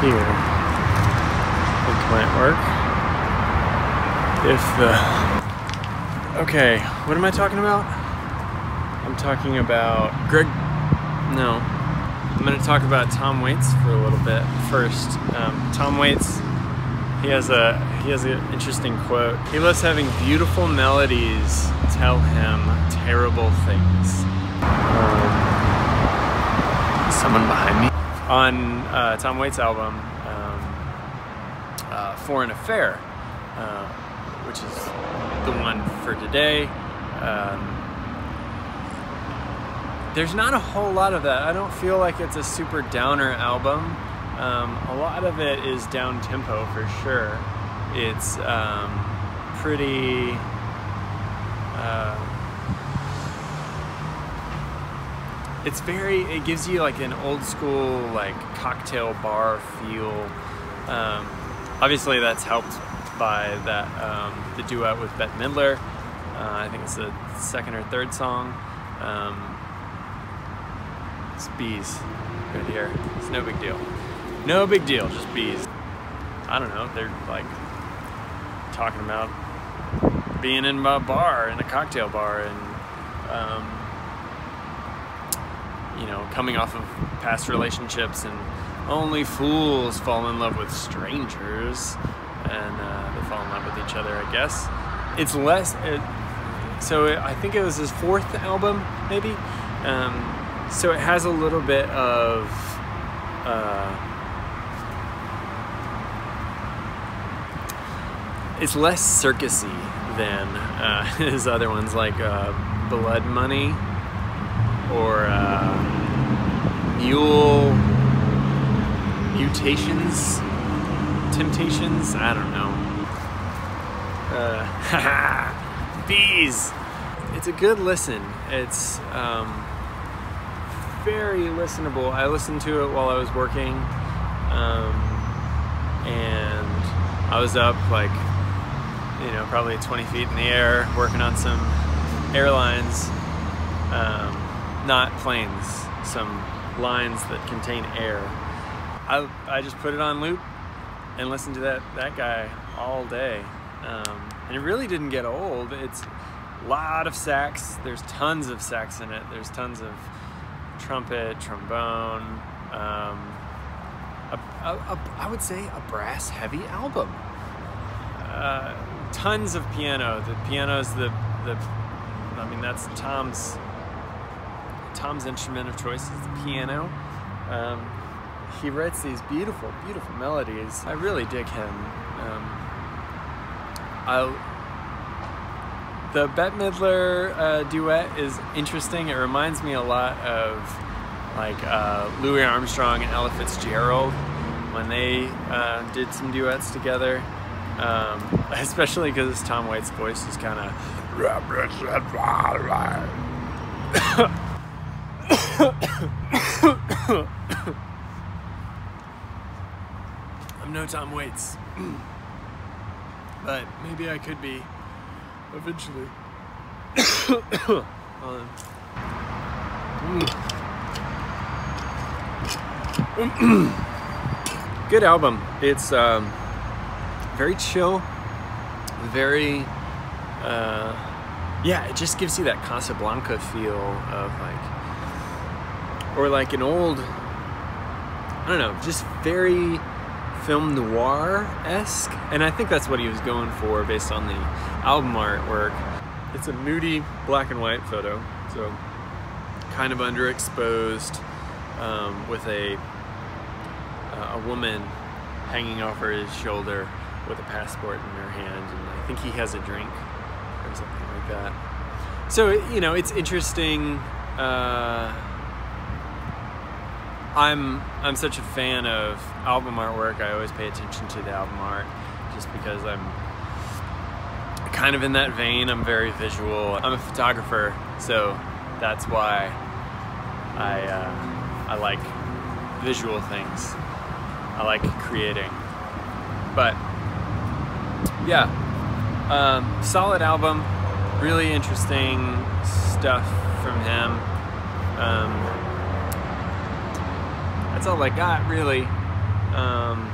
here. I think might work. If the... Okay, what am I talking about? I'm talking about No. I'm going to talk about Tom Waits for a little bit first. Tom Waits, he has an interesting quote. He loves having beautiful melodies tell him terrible things. Someone behind me? On Tom Waits' album, Foreign Affair, which is the one for today. There's not a whole lot of that. I don't feel like it's a super downer album. A lot of it is down tempo for sure. It's pretty it gives you like an old school like cocktail bar feel. Obviously that's helped by that the duet with Bette Midler. I think it's the second or third song. It's bees right here. It's no big deal. No big deal, just bees. I don't know, they're like talking about being in a bar, in a cocktail bar, and you know, coming off of past relationships, and only fools fall in love with strangers, and they fall in love with each other, I guess. It's less, I think it was his fourth album, maybe. So it has a little bit of it's less circusy than his other ones, like Blood Money or Temptations, I don't know. Bees. It's a good listen. It's very listenable. I listened to it while I was working, and I was up like, you know, probably 20 feet in the air working on some airlines, not planes, some lines that contain air. I just put it on loop and listened to that guy all day, and it really didn't get old. It's a lot of sax. There's tons of sax in it. There's tons of trumpet, trombone. I would say a brass heavy album. Tons of piano. The piano's I mean, that's Tom's instrument of choice is the piano. He writes these beautiful, beautiful melodies. I really dig him. The Bette Midler duet is interesting. It reminds me a lot of like Louis Armstrong and Ella Fitzgerald when they did some duets together. Especially because Tom Waits' voice is kind of I'm no Tom Waits, but maybe I could be eventually. Good album. It's very chill, very yeah, it just gives you that Casablanca feel of like, or like an old, I don't know, just very film noir-esque, and I think that's what he was going for based on the album artwork. It's a moody black and white photo, so kind of underexposed, with a woman hanging over his shoulder with a passport in her hand, and I think he has a drink or something like that. So, you know, it's interesting. I'm such a fan of album artwork. I always pay attention to the album art just because I'm kind of in that vein. I'm very visual. I'm a photographer, so that's why I like visual things. I like creating. But yeah, solid album, really interesting stuff from him. That's all I got, really. Um,